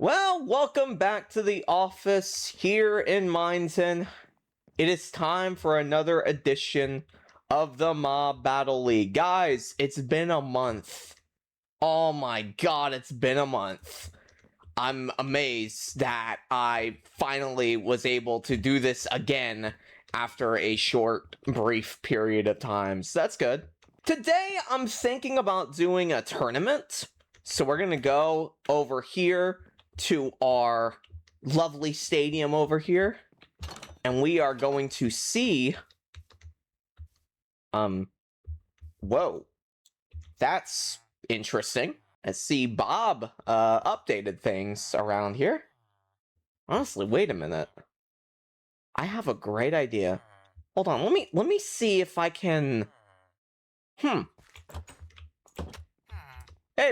Well, welcome back to the office here in Mineton. It is time for another edition of the Mob Battle League. Guys, it's been a month. Oh my god, it's been a month. I'm amazed that I finally was able to do this again after a short, brief period of time. So that's good. Today, I'm thinking about doing a tournament. So we're gonna go over here to our lovely stadium over here, and we are going to see whoa, that's interesting. Let's see. Bob updated things around here. Honestly, wait a minute, I have a great idea. Hold on, let me see if I can. Hey,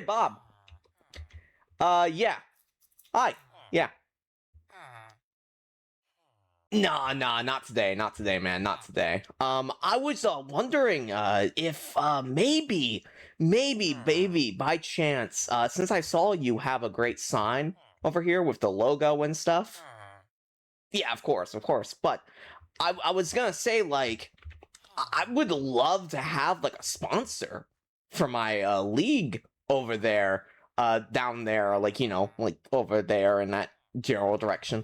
Bob. Yeah. Hi. Yeah. Nah, not today, man, not today. I was wondering if maybe by chance, since I saw you have a great sign over here with the logo and stuff. Yeah, of course, but I was gonna say, like, I would love to have like a sponsor for my league over there, down there, like, you know, like over there in that general direction.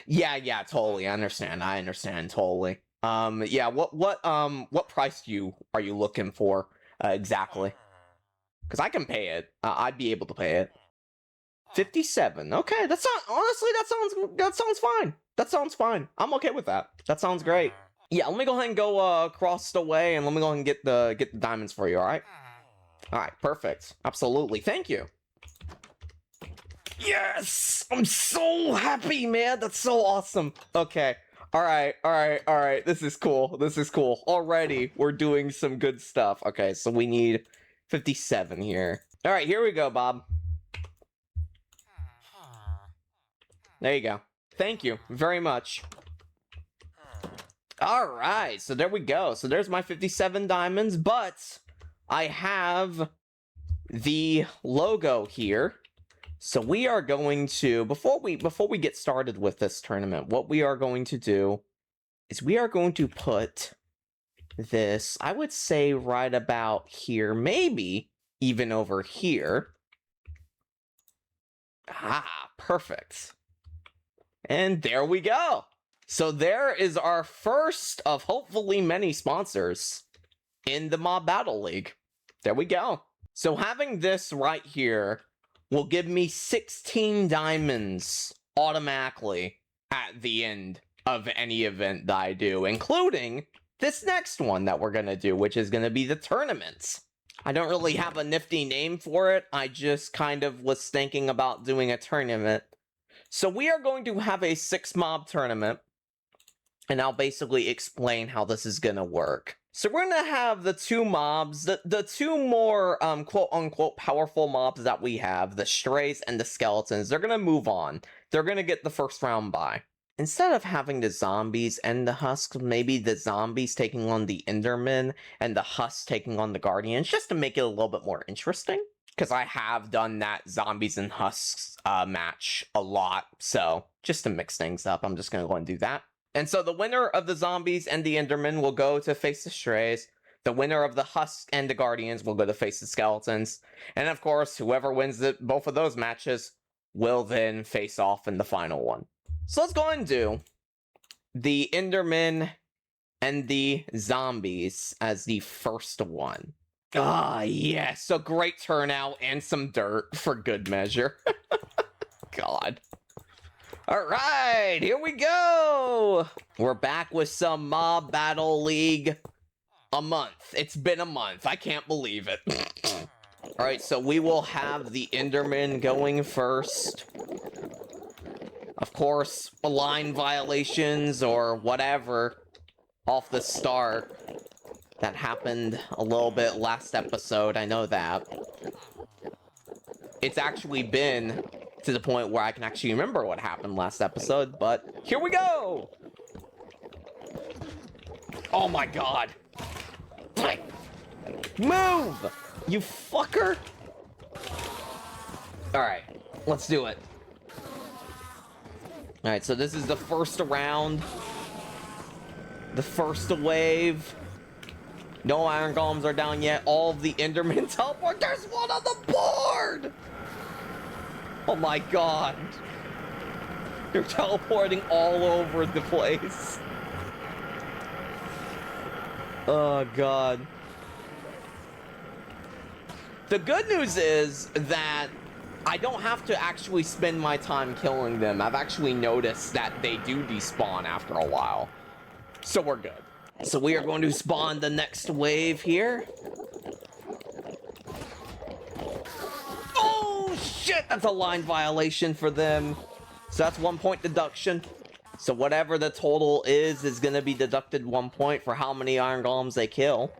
Yeah, totally. I understand totally. Yeah, what price are you looking for exactly? Because I can pay it. I'd be able to pay it. 57. Okay, that's not, honestly, that sounds fine. That sounds fine. I'm okay with that. That sounds great. Yeah, let me go ahead and go across the way, and let me go ahead and get the diamonds for you. All right. All right. Perfect. Absolutely. Thank you. Yes! I'm so happy, man! That's so awesome! Okay. Alright. This is cool. Already, we're doing some good stuff. Okay, so we need 57 here. Alright, here we go, Bob. There you go. Thank you very much. Alright, so there we go. So there's my 57 diamonds, but I have the logo here. So we are going to, before we get started with this tournament, what we are going to do is we are going to put this, I would say, right about here, maybe even over here. Ah, perfect. And there we go. So there is our first of hopefully many sponsors in the Mob Battle League. There we go. So having this right here will give me 16 diamonds automatically at the end of any event that I do, including this next one that we're going to do, which is going to be the tournament. I don't really have a nifty name for it. I just kind of was thinking about doing a tournament. So we are going to have a 6-mob tournament, and I'll basically explain how this is going to work. So we're going to have the two mobs, the two more quote-unquote powerful mobs that we have, the strays and the skeletons. They're going to move on. They're going to get the first round bye. Instead of having the zombies and the husks, maybe the zombies taking on the endermen and the husks taking on the guardians, just to make it a little bit more interesting. Because I have done that zombies and husks match a lot, so just to mix things up, I'm just going to go and do that. And so the winner of the zombies and the endermen will go to face the strays. The winner of the husks and the guardians will go to face the skeletons. And of course, whoever wins both of those matches will then face off in the final one. So let's go ahead and do the endermen and the zombies as the first one. Ah, yes, a great turnout and some dirt for good measure. God. Alright, here we go! We're back with some Mob Battle League. A month. It's been a month. I can't believe it. Alright, so we will have the Enderman going first. Of course, line violations or whatever off the start. That happened a little bit last episode, I know that. It's actually been to the point where I can actually remember what happened last episode, but here we go! Oh my god! Move! You fucker! Alright. Let's do it. Alright, so this is the first round. The first wave. No iron golems are down yet. All of the Endermen teleport. There's one on the board! Oh my god. They're teleporting all over the place. Oh god. The good news is that I don't have to actually spend my time killing them. I've actually noticed that they do despawn after a while. So we're good. So we are going to spawn the next wave here. Oh shit, that's a line violation for them. So that's 1 point deduction. So whatever the total is gonna be deducted 1 point for how many iron golems they kill.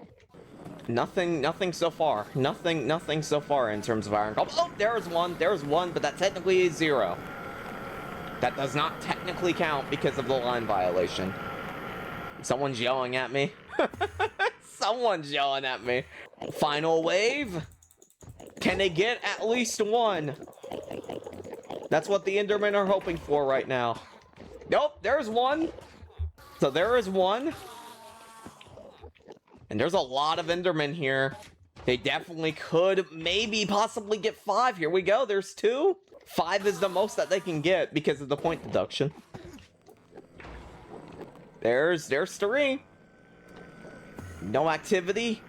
Nothing so far. Nothing so far in terms of iron golems. Oh, there's one, but that technically is 0. That does not technically count because of the line violation. Someone's yelling at me. Someone's yelling at me. Final wave. Can they get at least 1? That's what the Endermen are hoping for right now. Nope, there's 1. So there is 1. And there's a lot of Endermen here. They definitely could maybe possibly get 5. Here we go, there's 2. 5 is the most that they can get because of the point deduction. There's 3. No activity.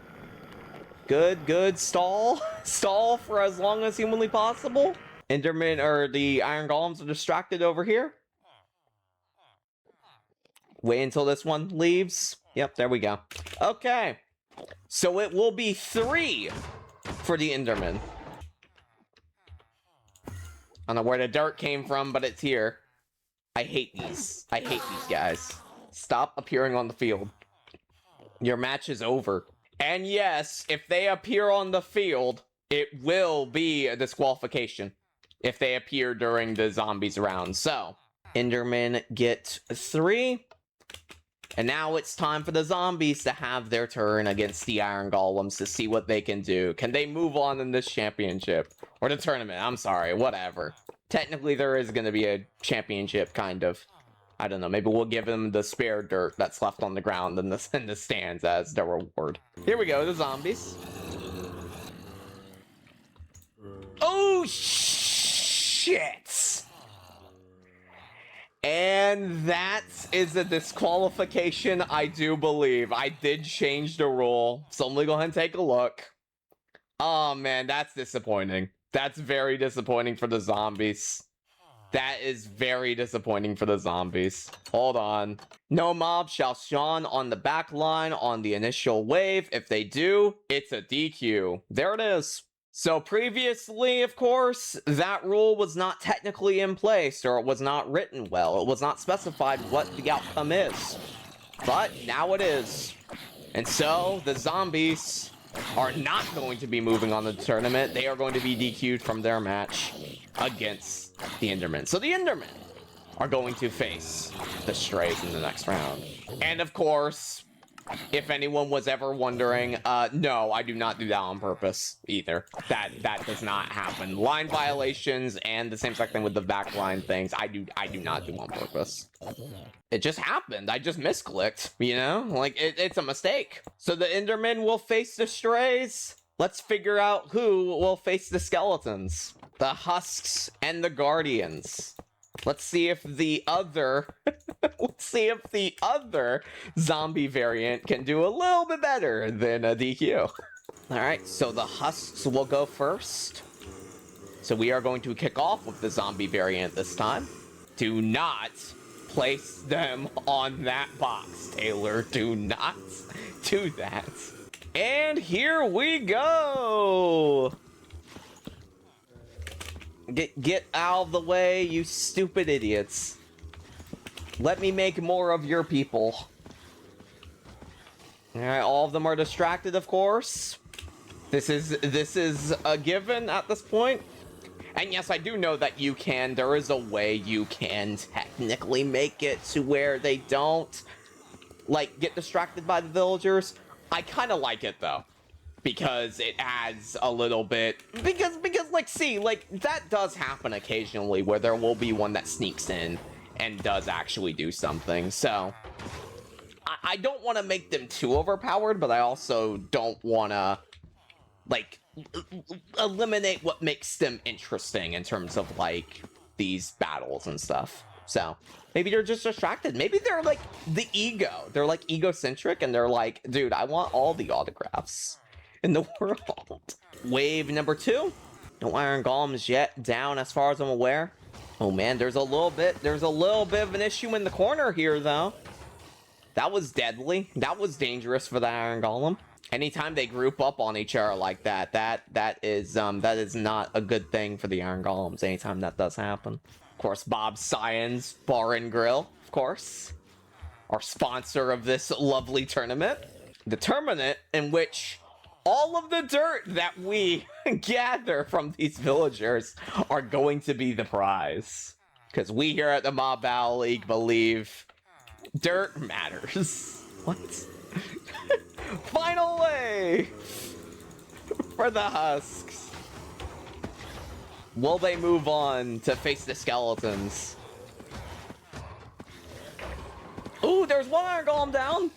Good. Stall. Stall for as long as humanly possible. Enderman, or the iron golems are distracted over here. Wait until this one leaves. Yep, there we go. Okay. So it will be 3 for the Enderman. I don't know where the dirt came from, but it's here. I hate these. I hate these guys. Stop appearing on the field. Your match is over. And yes, if they appear on the field, it will be a disqualification if they appear during the zombies round. So, Endermen get 3. And now it's time for the zombies to have their turn against the iron golems to see what they can do. Can they move on in this championship? Or the tournament, I'm sorry, whatever. Technically, there is going to be a championship, kind of. I don't know, maybe we'll give them the spare dirt that's left on the ground in the stands as their reward. Here we go, the zombies. Oh, shit! And that is a disqualification, I do believe. I did change the rule, so let me go ahead and take a look. Oh, man, that's disappointing. That's very disappointing for the zombies. That is very disappointing for the zombies. Hold on. No mob shall spawn on the back line on the initial wave. If they do, it's a DQ. There it is. So previously, of course, that rule was not technically in place, or it was not written well. It was not specified what the outcome is. But now it is. And so the zombies are not going to be moving on the tournament. They are going to be DQ'd from their match against the Endermen. So the Endermen are going to face the Strays in the next round. And of course, if anyone was ever wondering, no, I do not do that on purpose either. That does not happen. Line violations and the same exact thing with the backline things, I do not do on purpose. It just happened. I just misclicked, you know? Like, it's a mistake. So the Endermen will face the Strays. Let's figure out who will face the Skeletons. The Husks and the Guardians. Let's see if the other zombie variant can do a little bit better than a DQ. All right, so the Husks will go first. So we are going to kick off with the zombie variant this time. Do not place them on that box, Taylor. Do not do that. And here we go. Get out of the way, you stupid idiots. Let me make more of your people. Alright, all of them are distracted, of course. This is a given at this point. And yes, I do know that there is a way you can technically make it to where they don't, like, get distracted by the villagers. I kind of like it, though. because it adds a little bit, because like, see, like, that does happen occasionally where there will be one that sneaks in and does actually do something. So I don't want to make them too overpowered, but I also don't want to, like, eliminate what makes them interesting in terms of, like, these battles and stuff. So maybe they're just distracted. Maybe they're like the ego. They're like egocentric and they're like, dude, I want all the autographs in the world. Wave number 2. No iron golems yet down as far as I'm aware. Oh man, there's a little bit of an issue in the corner here though. That was deadly. That was dangerous for the iron golem. Anytime they group up on each other like that, that is not a good thing for the iron golems. Anytime that does happen. Of course, Bob Science Bar and Grill, of course, our sponsor of this lovely tournament. The tournament in which all of the dirt that we gather from these villagers are going to be the prize. Because we here at the Mob Battle League believe dirt matters. What? Final wave for the Husks. Will they move on to face the skeletons? Ooh, there's one iron golem down.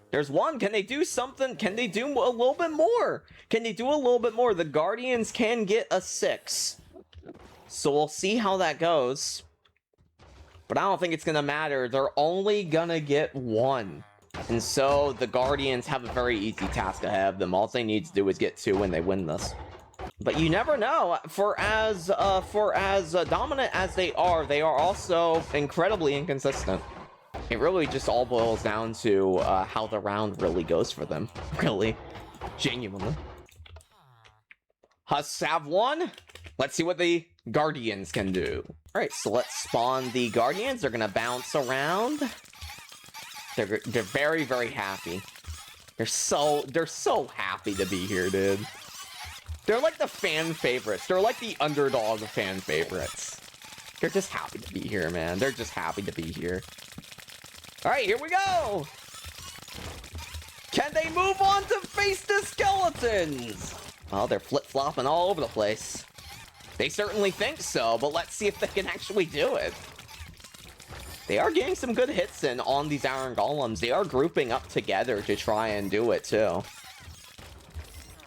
There's one. Can they do something? Can they do a little bit more? Can they do a little bit more? The Guardians can get a 6. So we'll see how that goes. But I don't think it's going to matter. They're only going to get 1. And so the Guardians have a very easy task ahead of them. All they need to do is get 2 and they win this. But you never know. For as dominant as they are also incredibly inconsistent. It really just all boils down to how the round really goes for them. Really. Genuinely. Husks have 1. Let's see what the Guardians can do. Alright, so let's spawn the Guardians. They're gonna bounce around. They're very, very happy. They're so happy to be here, dude. They're like the fan favorites. They're like the underdog fan favorites. They're just happy to be here, man. They're just happy to be here. Alright, here we go! Can they move on to face the skeletons? Well, they're flip-flopping all over the place. They certainly think so, but let's see if they can actually do it. They are getting some good hits in on these iron golems. They are grouping up together to try and do it, too.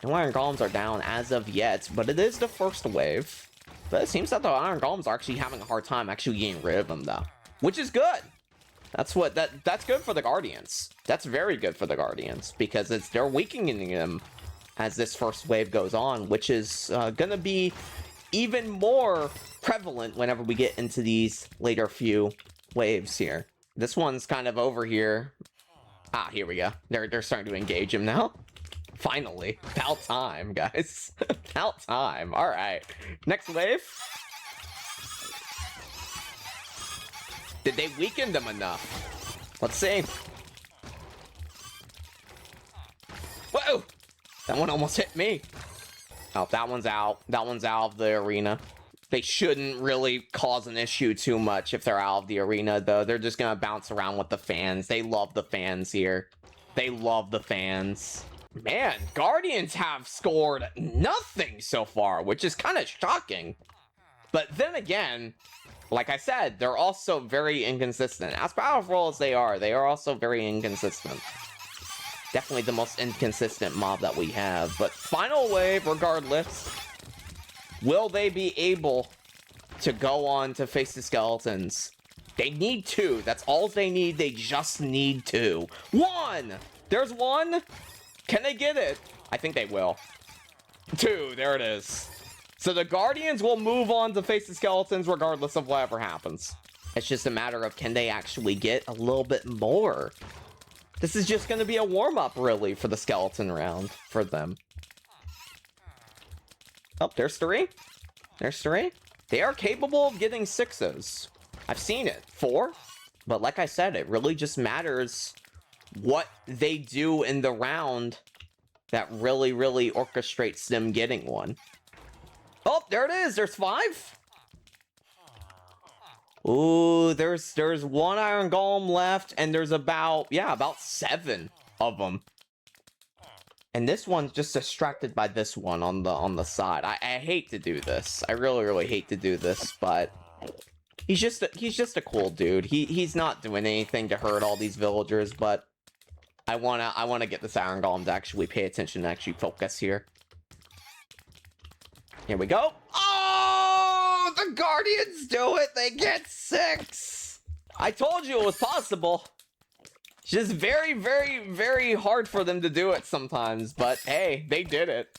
No iron golems are down as of yet, but it is the first wave. But it seems that the iron golems are actually having a hard time actually getting rid of them, though. Which is good. That's good for the Guardians. That's very good for the Guardians, because they're weakening them as this first wave goes on, which is gonna be even more prevalent whenever we get into these later few waves here. This one's kind of over here. Ah, here we go. They're starting to engage him now. Finally. About time, guys. About time. All right. Next wave. Did they weaken them enough? Let's see. Whoa! That one almost hit me. Oh, that one's out. That one's out of the arena. They shouldn't really cause an issue too much if they're out of the arena, though. They're just gonna bounce around with the fans. They love the fans here. They love the fans. Man, Guardians have scored nothing so far, which is kind of shocking. But then again, like I said, they're also very inconsistent. As powerful as they are also very inconsistent. Definitely the most inconsistent mob that we have. But final wave, regardless, will they be able to go on to face the skeletons? They need 2. That's all they need. They just need 2. 1! There's 1. Can they get it? I think they will. 2. There it is. So the Guardians will move on to face the skeletons regardless of whatever happens. It's just a matter of, can they actually get a little bit more? This is just going to be a warm-up, really, for the skeleton round for them. Oh, there's 3. There's 3. They are capable of getting 6s. I've seen it. 4. But like I said, it really just matters what they do in the round that really, really orchestrates them getting one. Oh, there it is. There's 5. Ooh, there's 1 iron golem left, and there's about 7 of them. And this one's just distracted by this one on the side. I hate to do this. I really hate to do this, but he's just a cool dude. He's not doing anything to hurt all these villagers, but I wanna get this Iron Golem to actually pay attention and actually focus here. Here we go. Oh, the Guardians do it. They get 6. I told you it was possible. It's just very hard for them to do it sometimes, but hey, they did it.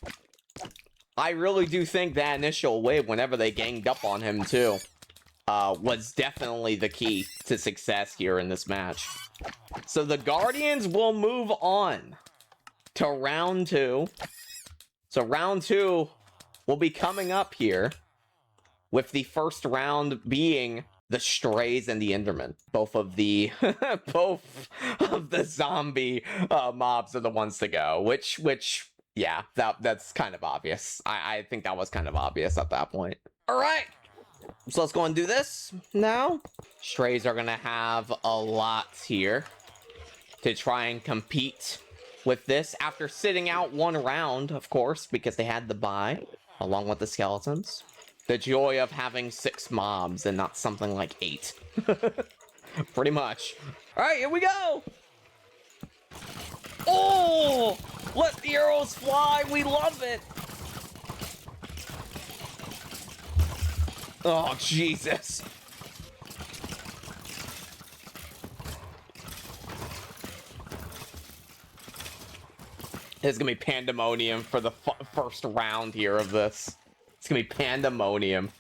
I really do think that initial wave, whenever they ganged up on him too, was definitely the key to success here in this match. So the Guardians will move on to round 2. So round 2 will be coming up here, with the first round being the Strays and the Endermen. Both of the zombie mobs are the ones to go, which yeah, that's kind of obvious. I think that was kind of obvious at that point. All right, so let's go and do this now. Strays are gonna have a lot here to try and compete with this after sitting out one round, of course, because they had the bye along with the skeletons. The joy of having 6 mobs and not something like 8. Pretty much. Alright, here we go! Oh! Let the arrows fly! We love it! Oh, Jesus. It's gonna be pandemonium for the first round here of this. It's gonna be pandemonium.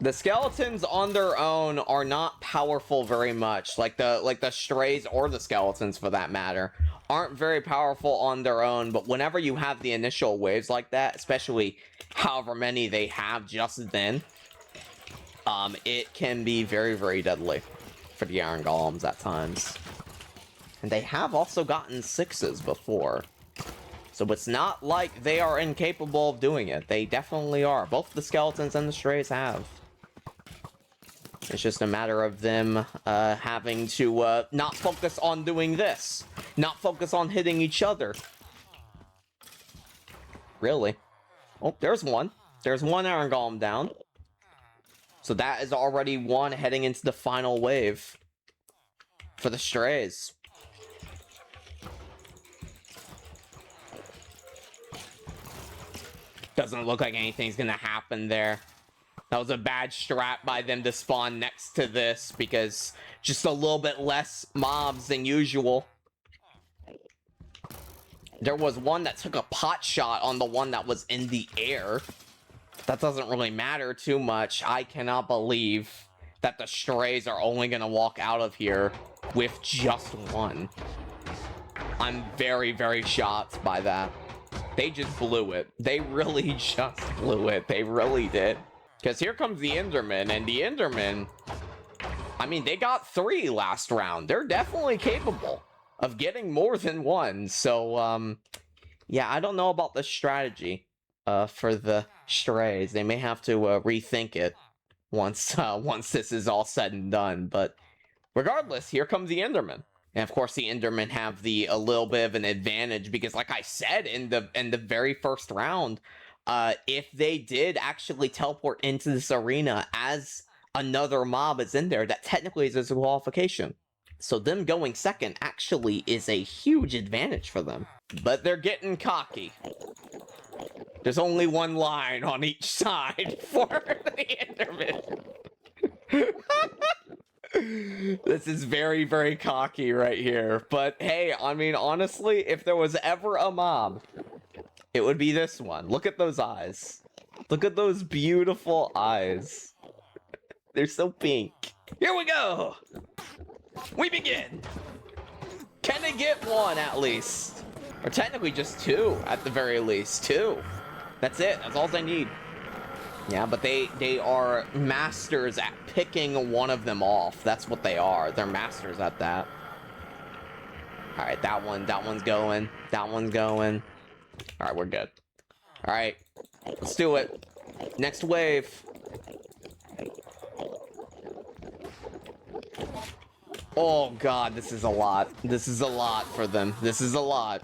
The skeletons on their own are not powerful very much. Like the strays or the skeletons for that matter aren't very powerful on their own, but whenever you have the initial waves like that, especially however many they have just then, it can be very deadly for the Iron Golems at times. And they have also gotten 6s before. So it's not like they are incapable of doing it. They definitely are. Both the skeletons and the strays have. It's just a matter of them having to not focus on doing this. Not focus on hitting each other. Really. Oh, there's one. There's one Iron Golem down. So that is already one heading into the final wave for the strays. Doesn't look like anything's gonna happen there. That was a bad strat by them to spawn next to this, because just a little bit less mobs than usual. There was one that took a pot shot on the one that was in the air. That doesn't really matter too much. I cannot believe that the strays are only gonna walk out of here with just one. I'm very shocked by that. They just blew it. They really just blew it. They really did. Because here comes the Enderman, and the Enderman, I mean, they got 3 last round. They're definitely capable of getting more than one. So, yeah, I don't know about the strategy for the strays. They may have to rethink it once this is all said and done. But regardless, here comes the Enderman. And of course, the Endermen have a little bit of an advantage because, like I said in the very first round, if they did actually teleport into this arena as another mob is in there, that technically is a disqualification. So them going second actually is a huge advantage for them. But they're getting cocky. There's only one line on each side for the Enderman. This is very cocky right here. But hey, I mean, honestly, if there was ever a mob, it would be this one. Look at those eyes. Look at those beautiful eyes. They're so pink. Here we go. We begin. Can they get one at least? Or technically just 2 at the very least. 2. That's it. That's all they need. Yeah, but they are masters at picking one of them off. That's what they are. They're masters at that. All right, that one's going. That one's going. All right, we're good. All right, let's do it. Next wave. Oh God, this is a lot. This is a lot for them. This is a lot.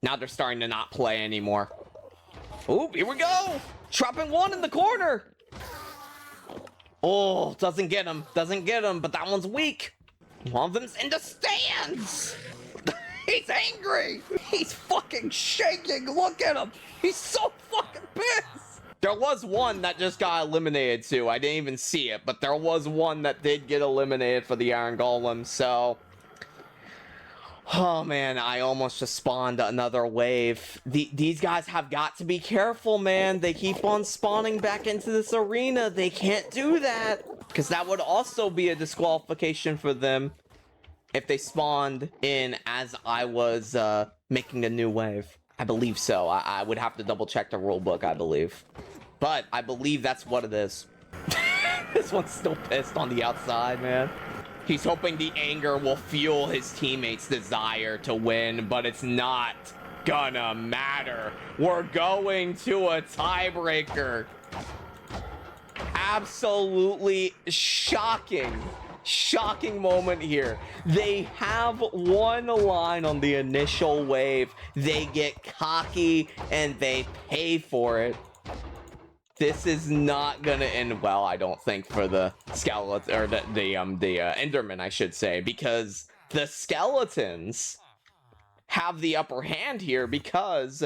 Now they're starting to not play anymore. Oop, here we go. Dropping one in the corner. Oh, doesn't get him. Doesn't get him, but that one's weak. One of them's in the stands. He's angry. He's fucking shaking. Look at him. He's so fucking pissed. There was one that just got eliminated too. I didn't even see it, but there was one that did get eliminated for the Iron Golem, so... Oh man, I almost just spawned another wave. These guys have got to be careful, man. They keep on spawning back into this arena. They can't do that, because that would also be a disqualification for them if they spawned in as I was making a new wave. I believe so. I would have to double check the rule book, I believe. But I believe that's what it is. This one's still pissed on the outside, man. He's hoping the anger will fuel his teammates' desire to win, but it's not gonna matter. We're going to a tiebreaker. Absolutely shocking moment here. They have one line on the initial wave. They get cocky and they pay for it. This is not gonna end well, I don't think, for the skeleton, or the Enderman, I should say, because the skeletons have the upper hand here because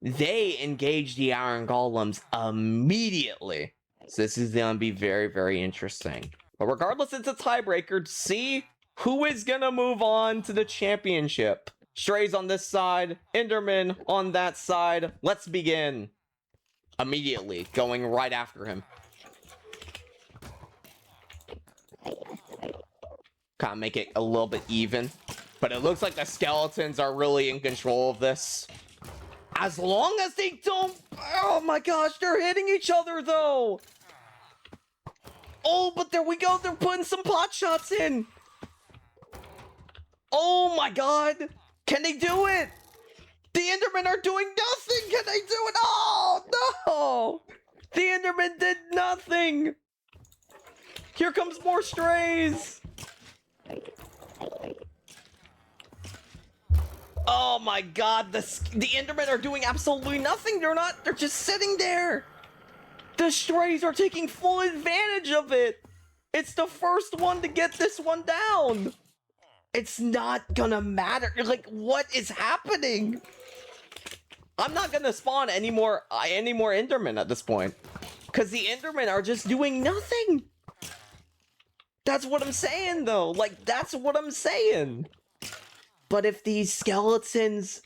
they engage the Iron Golems immediately. So this is gonna be very, very interesting. But regardless, it's a tiebreaker to see who is gonna move on to the championship. Strays on this side, Enderman on that side. Let's begin. Immediately, going right after him. Kind of make it a little bit even. But it looks like the skeletons are really in control of this. As long as they don't... Oh my gosh, they're hitting each other though! Oh, but there we go, they're putting some pot shots in! Oh my god! Can they do it? The Endermen are doing nothing! Can they do it? Oh, no! The Enderman did nothing! Here comes more strays! Oh my god, the Endermen are doing absolutely nothing! They're just sitting there! The strays are taking full advantage of it! It's the first one to get this one down! It's not gonna matter. Like, what is happening? I'm not gonna spawn any more Endermen at this point, because the Endermen are just doing nothing. That's what I'm saying, though. Like, that's what I'm saying. But if these skeletons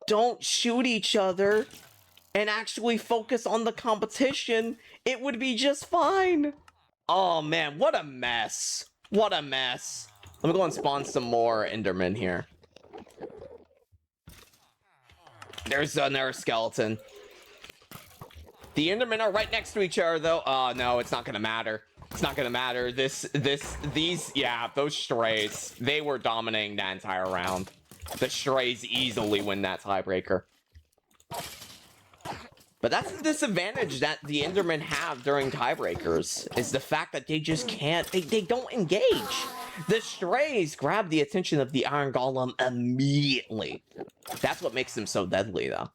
don't shoot each other and actually focus on the competition, it would be just fine. Oh man, what a mess. What a mess. Let me go and spawn some more Endermen here. There's another skeleton. The Endermen are right next to each other, though. Oh, no, it's not gonna matter. It's not gonna matter. Yeah, those strays, they were dominating that entire round. The strays easily win that tiebreaker. But that's the disadvantage that the Endermen have during tiebreakers, is the fact that they just can't, they don't engage. The strays grab the attention of the Iron Golem immediately. That's what makes them so deadly, though.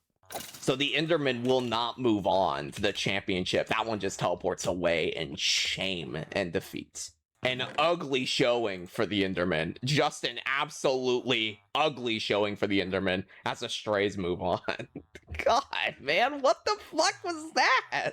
So the Enderman will not move on to the championship. That one just teleports away in shame and defeat. An ugly showing for the Enderman. Just an absolutely ugly showing for the Enderman as the strays move on. God, man, what the fuck was that?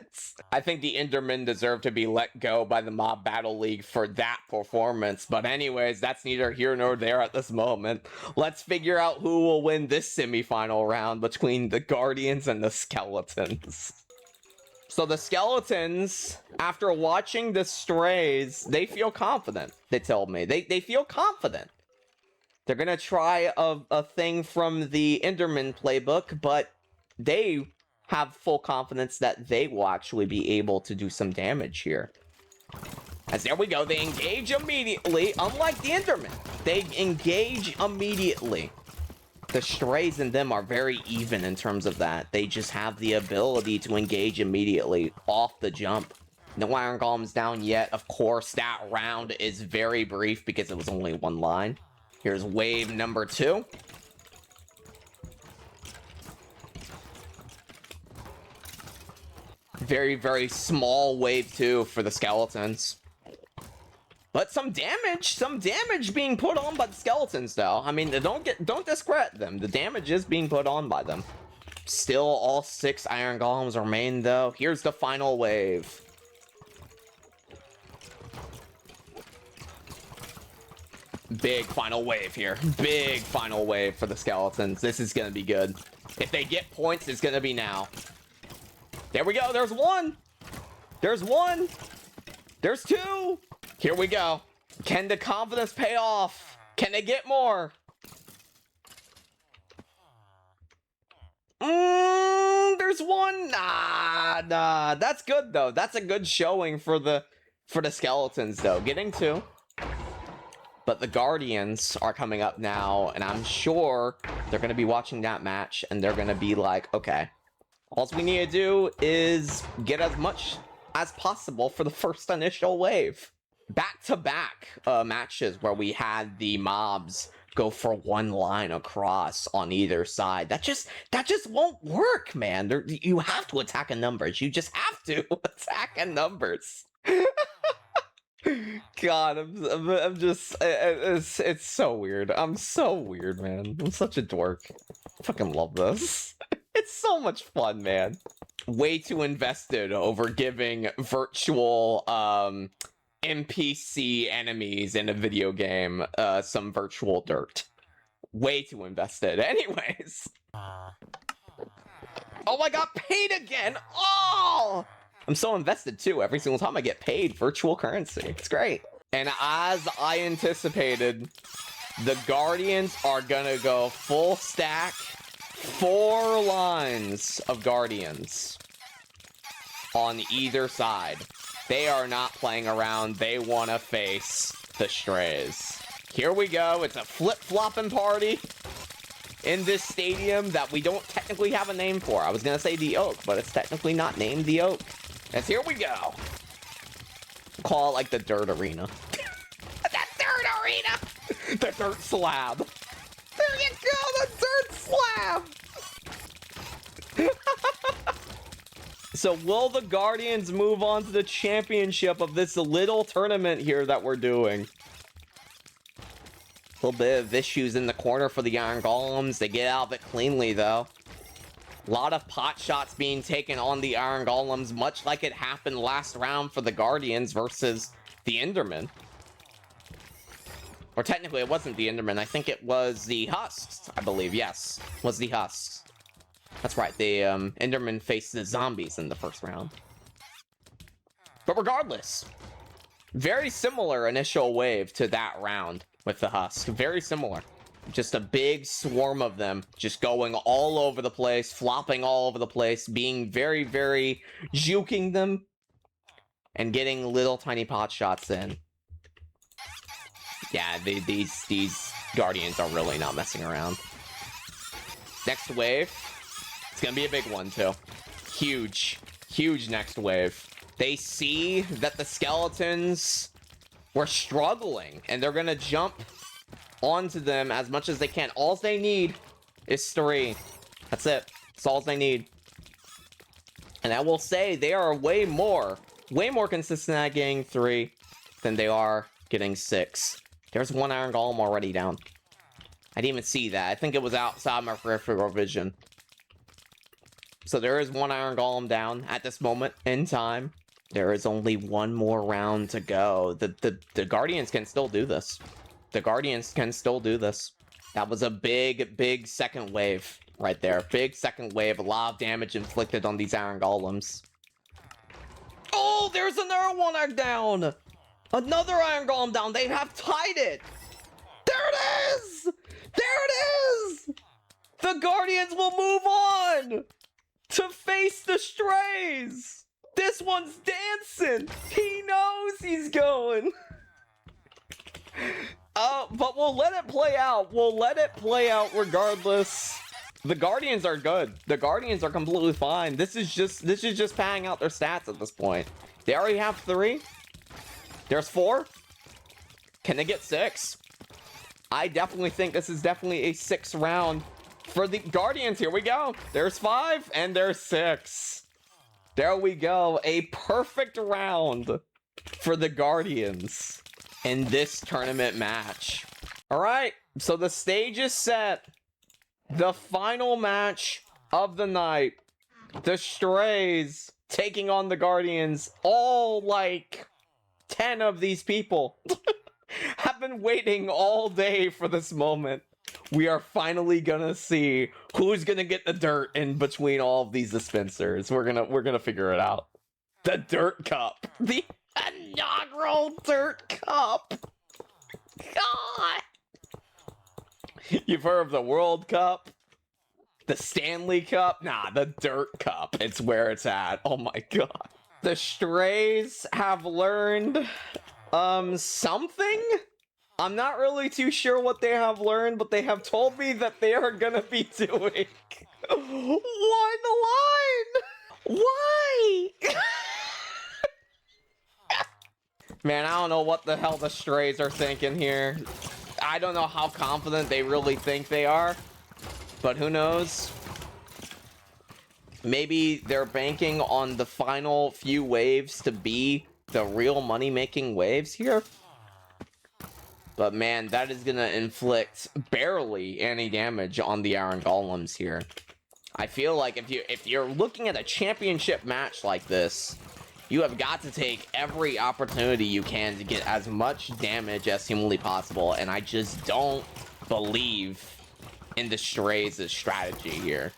I think the Endermen deserve to be let go by the Mob Battle League for that performance. But anyways, that's neither here nor there at this moment. Let's figure out who will win this semifinal round between the Guardians and the Skeletons. So the Skeletons, after watching the strays, they feel confident, they told me. They feel confident. They're gonna try a thing from the Enderman playbook, but they have full confidence that they will actually be able to do some damage here. As there we go, they engage immediately, unlike the Enderman. They engage immediately. The strays and them are very even in terms of that. They just have the ability to engage immediately off the jump. No Iron Golems down yet. Of course, that round is very brief because it was only one line. Here's wave number 2. Very, very small wave, too, for the skeletons. But some damage being put on by the skeletons, though. I mean, don't discredit them. The damage is being put on by them. Still, all 6 iron golems remain, though. Here's the final wave. Big final wave here. Big final wave for the skeletons. This is gonna be good. If they get points, it's gonna be now. There we go. There's 1. There's 1. There's 2. Here we go. Can the confidence pay off? Can they get more? There's 1. Nah. That's good, though. That's a good showing for the skeletons, though. Getting 2. But the Guardians are coming up now, and I'm sure they're going to be watching that match, and they're going to be like, okay, all we need to do is get as much as possible for the first initial wave. Back-to-back matches where we had the mobs go for 1 line across on either side. That just won't work, man. You have to attack in numbers. You just have to attack in numbers. God, I'm just, it's so weird. I'm so weird, man. I'm such a dork. I fucking love this. It's so much fun, man. Way too invested over giving virtual NPC enemies in a video game some virtual dirt. Way too invested. Anyways. Oh, I got paid again! Oh! I'm so invested, too. Every single time I get paid virtual currency. It's great. And as I anticipated, the Guardians are gonna go full stack. 4 lines of Guardians on either side. They are not playing around. They want to face the Strays. Here we go. It's a flip-flopping party in this stadium that we don't technically have a name for. I was going to say the Oak, but it's technically not named the Oak. And here we go. Call it like the Dirt Arena. The Dirt Arena! The Dirt Slab. There you go, the Dirt Slab! So will the Guardians move on to the championship of this little tournament here that we're doing? A little bit of issues in the corner for the Iron Golems. They get out of it cleanly, though. A lot of pot shots being taken on the Iron Golems, much like it happened last round for the Guardians versus the Enderman. Or technically, it wasn't the Enderman. I think it was the Husks, I believe. Yes, was the Husks. That's right, the Enderman faced the zombies in the first round. But regardless, very similar initial wave to that round with the Husk. Very similar. Just a big swarm of them just going all over the place, flopping all over the place, being very, very juking them and getting little tiny pot shots in. Yeah, these Guardians are really not messing around. Next wave. It's gonna be a big one, too. Huge next wave. They see that the skeletons were struggling, and they're gonna jump onto them as much as they can. All they need is 3. That's it. That's all they need. And I will say they are way more consistent at getting 3 than they are getting 6. There's 1 Iron Golem already down. I didn't even see that. I think it was outside my peripheral vision. So there is 1 Iron Golem down at this moment in time. There is only 1 more round to go. The Guardians can still do this. The Guardians can still do this. That was a big second wave right there. Big second wave. A lot of damage inflicted on these Iron Golems. Oh, there's another 1 down. Another Iron Golem down. They have tied it. There it is. There it is. The Guardians will move on to face the Strays. This one's dancing. He knows he's going. But we'll let it play out. We'll let it play out regardless. The Guardians are good. The Guardians are completely fine. This is just panning out their stats at this point. They already have 3. There's 4. Can they get 6? I definitely think this is definitely a 6 round for the Guardians. Here we go. There's 5 and there's 6. There we go. A perfect round for the Guardians in this tournament match. All right, so the stage is set. The final match of the night. The Strays taking on the Guardians. All like 10 of these people have been waiting all day for this moment. We are finally gonna see who's gonna get the dirt in between all of these dispensers. We're gonna figure it out. The Dirt Cup. The inaugural Dirt Cup. God. You've heard of the World Cup? The Stanley Cup? Nah, the Dirt Cup. It's where it's at. Oh my god. The Strays have learned something? I'm not really too sure what they have learned, but they have told me that they are gonna be doing one line. Why? Man, I don't know what the hell the Strays are thinking here. I don't know how confident they really think they are, but who knows? Maybe they're banking on the final few waves to be the real money-making waves here. But man, that is gonna inflict barely any damage on the Iron Golems here. I feel like if you're looking at a championship match like this, you have got to take every opportunity you can to get as much damage as humanly possible, and I just don't believe in the Strays' strategy here.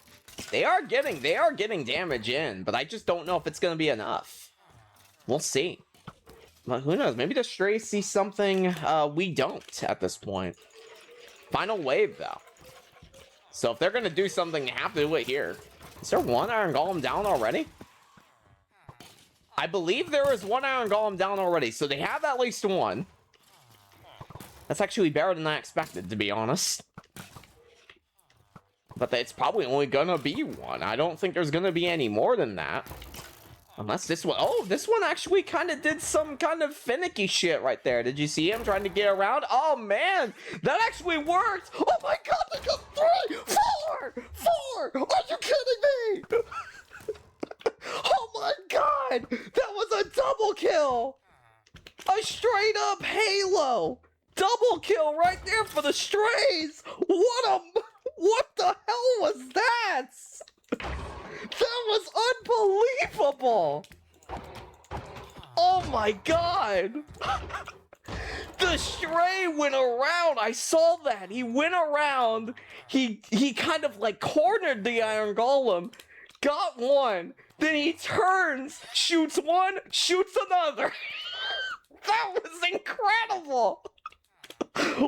They are getting damage in, but I just don't know if it's gonna be enough. We'll see. But who knows? Maybe the Strays see something we don't at this point. Final wave, though. So if they're gonna do something, they have to do it here. Is there one Iron Golem down already? I believe there is one Iron Golem down already, so they have at least one. That's actually better than I expected, to be honest. But it's probably only gonna be one. I don't think there's gonna be any more than that. Unless this one... Oh, this one actually kind of did some kind of finicky shit right there. Did you see him trying to get around? Oh, man. That actually worked. Oh, my God. They got 3, 4, 4. Are you kidding me? Oh, my God. That was a double kill. A straight up Halo. Double kill right there for the Strays. What the hell was that? That was unbelievable! Oh my god! The Stray went around. I saw that. He went around. He kind of like cornered the Iron Golem, got one, then he turns, shoots one, shoots another. That was incredible!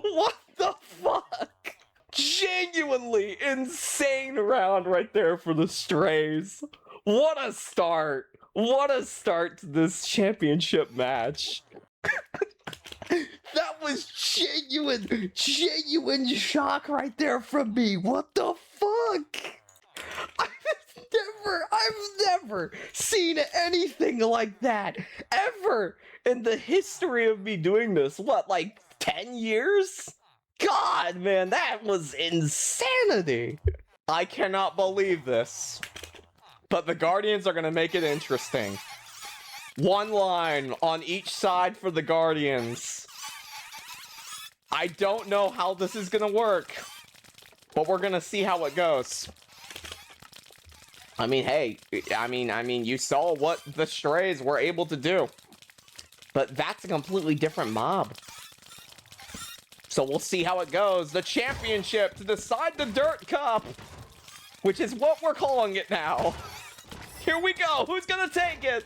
What the fuck? Genuinely insane round right there for the Strays. What a start. What a start to this championship match. That was genuine shock right there from me. What the fuck? I've never seen anything like that ever in the history of me doing this. What, like 10 years? God, man, that was insanity. I cannot believe this. But the Guardians are going to make it interesting. One line on each side for the Guardians. I don't know how this is going to work, but we're going to see how it goes. I mean, hey, I mean, you saw what the Strays were able to do. But that's a completely different mob. So we'll see how it goes. The championship to decide the Dirt Cup, which is what we're calling it now. Here we go. Who's gonna take it?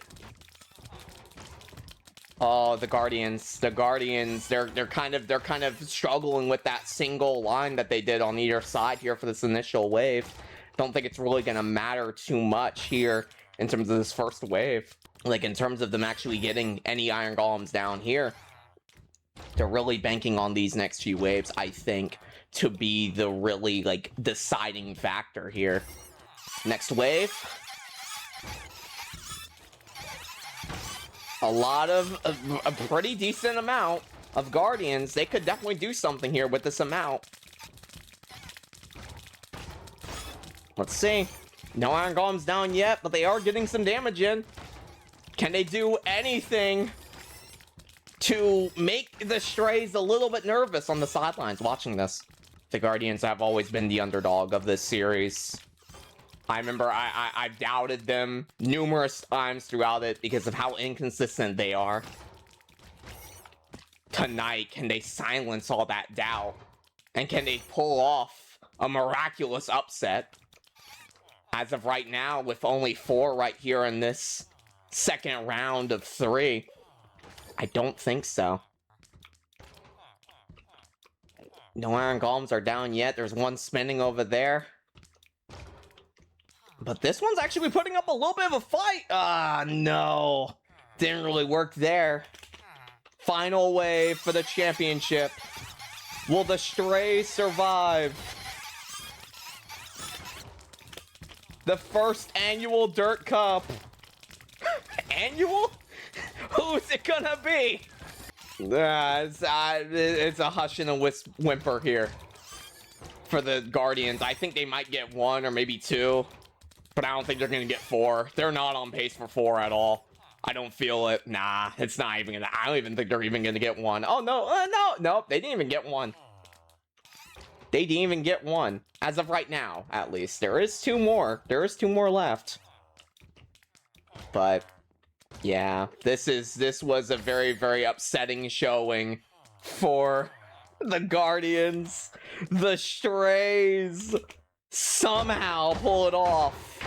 Oh, the Guardians. The Guardians. They're kind of struggling with that single line that they did on either side here for this initial wave. Don't think it's really gonna matter too much here in terms of this first wave. Like in terms of them actually getting any Iron Golems down here. They're really banking on these next few waves, I think, to be the really, like, deciding factor here. Next wave. A pretty decent amount of Guardians. They could definitely do something here with this amount. Let's see. No Iron Golems down yet, but they are getting some damage in. Can they do anything to make the Strays a little bit nervous on the sidelines watching this? The Guardians have always been the underdog of this series. I remember I doubted them numerous times throughout it because of how inconsistent they are. Tonight, can they silence all that doubt? And can they pull off a miraculous upset? As of right now, with only 4 right here in this second round of 3, I don't think so. No Iron Golems are down yet. There's one spinning over there. But this one's actually putting up a little bit of a fight. Ah, no. Didn't really work there. Final wave for the championship. Will the Strays survive? The first annual Dirt Cup. Annual? Who's it gonna be? It's a hush and a whimper here for the Guardians. I think they might get 1 or maybe 2, but I don't think they're gonna get 4. They're not on pace for 4 at all. I don't feel it. Nah, it's not even gonna. I don't even think they're even gonna get 1. Oh no, no, they didn't even get 1. They didn't even get 1 as of right now. At least there is 2 more. There is 2 more left. But yeah, this was a very, very upsetting showing for the Guardians. The Strays somehow pull it off.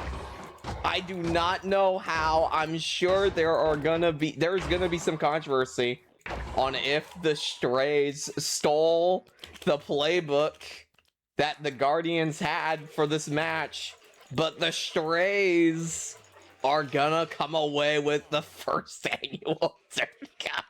I do not know how. I'm sure there's gonna be some controversy on if the Strays stole the playbook that the Guardians had for this match, but the Strays are gonna come away with the first annual Dirt Cup.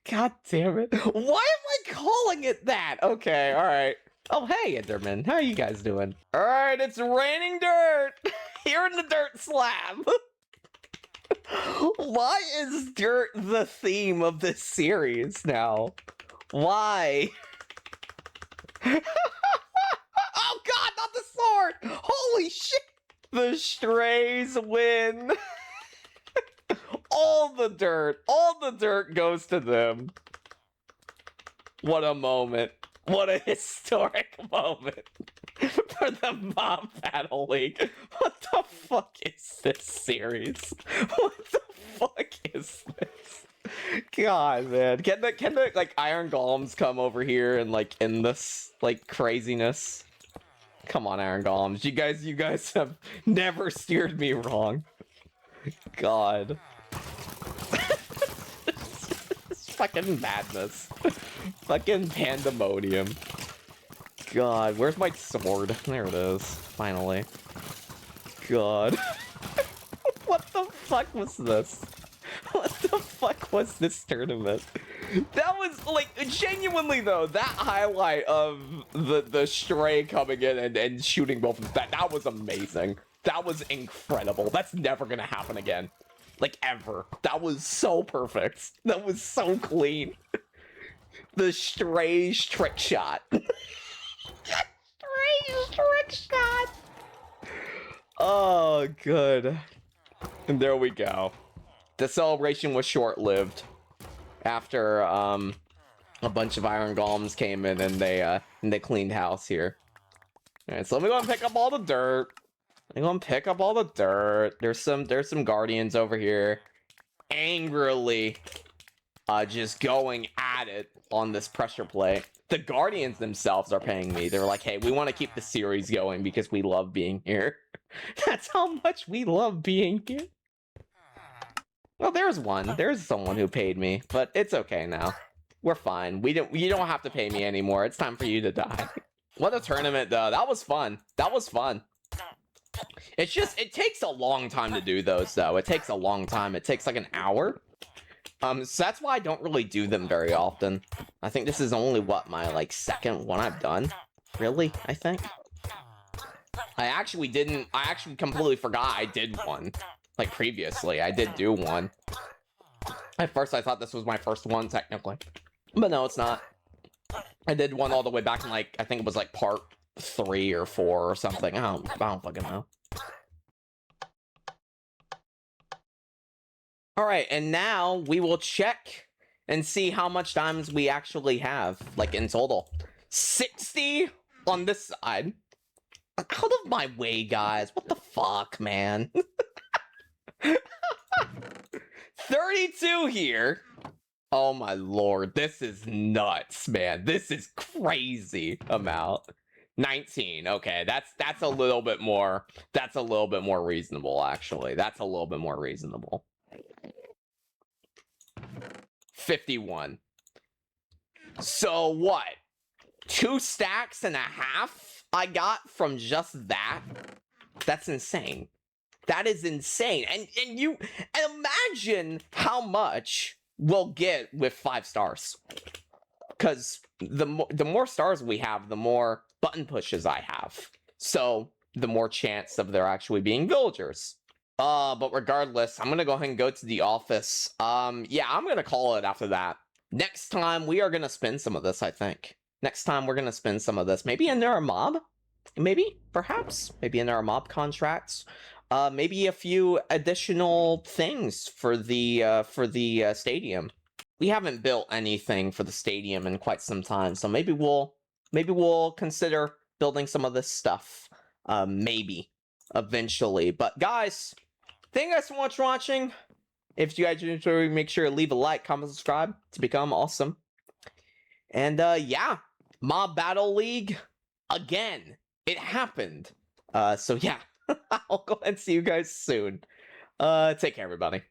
God damn it. Why am I calling it that? Okay, alright. Oh, hey, Enderman. How are you guys doing? Alright, it's raining dirt here in the dirt slab. Why is dirt the theme of this series now? Why? Oh god, not the sword! Holy shit! The Strays win. All the dirt goes to them. What a moment. What a historic moment for the Mob Battle League. What the fuck is this series? What the fuck is this? God, man. Can the like Iron Golems come over here and like end this like craziness? Come on, Iron Golems. You guys have never steered me wrong. God. It's fucking madness. Fucking pandemonium. God, where's my sword? There it is. Finally. God. What the fuck was this? What the fuck was this tournament? That was, like, genuinely, though, that highlight of the Stray coming in and shooting both of them, that was amazing. That was incredible. That's never gonna happen again. Like, ever. That was so perfect. That was so clean. The Stray's trick shot. Stray's trick shot. Oh, good. And there we go. The celebration was short-lived. After a bunch of Iron Golems came in and they cleaned house here. All right, so let me go and pick up all the dirt. Let me go and pick up all the dirt. There's some Guardians over here, angrily, just going at it on this pressure play. The Guardians themselves are paying me. They're like, hey, we want to keep the series going because we love being here. That's how much we love being here. Well, there's one. There's someone who paid me, but it's okay now. We're fine. You don't have to pay me anymore. It's time for you to die. What a tournament, though. That was fun. That was fun. It's just, it takes a long time to do those, though. It takes a long time. It takes like an hour. So that's why I don't really do them very often. I think this is only, what, my, like, second one I've done? Really, I think? I actually completely forgot I did one. Like, previously, I did do one. At first, I thought this was my first one, technically. But no, it's not. I did one all the way back in, like, I think it was, like, part 3 or 4 or something. I don't fucking know. Alright, and now we will check and see how much diamonds we actually have, like, in total. 60 on this side. Out of my way, guys. What the fuck, man? 32 here. Oh my lord, this is nuts, man. This is crazy amount. 19. Okay, that's a little bit more. That's a little bit more reasonable, actually. That's a little bit more reasonable. 51. So what? 2 stacks and a half I got from just that? That's insane. That is insane. And you imagine how much we'll get with 5 stars. Because the more stars we have, the more button pushes I have. So the more chance of there actually being villagers. But regardless, I'm gonna go ahead and go to the office. Yeah, I'm gonna call it after that. Next time, we are gonna spin some of this, I think. Next time, we're gonna spin some of this. Maybe in our mob? Maybe? Perhaps? Maybe in our mob contracts? Maybe a few additional things for the stadium. We haven't built anything for the stadium in quite some time, so maybe we'll consider building some of this stuff. Maybe. Eventually. But guys, thank you guys so much for watching. If you guys enjoy, make sure to leave a like, comment, subscribe to become awesome. And yeah, Mob Battle League again. It happened. So yeah, I'll go ahead and see you guys soon. Take care, everybody.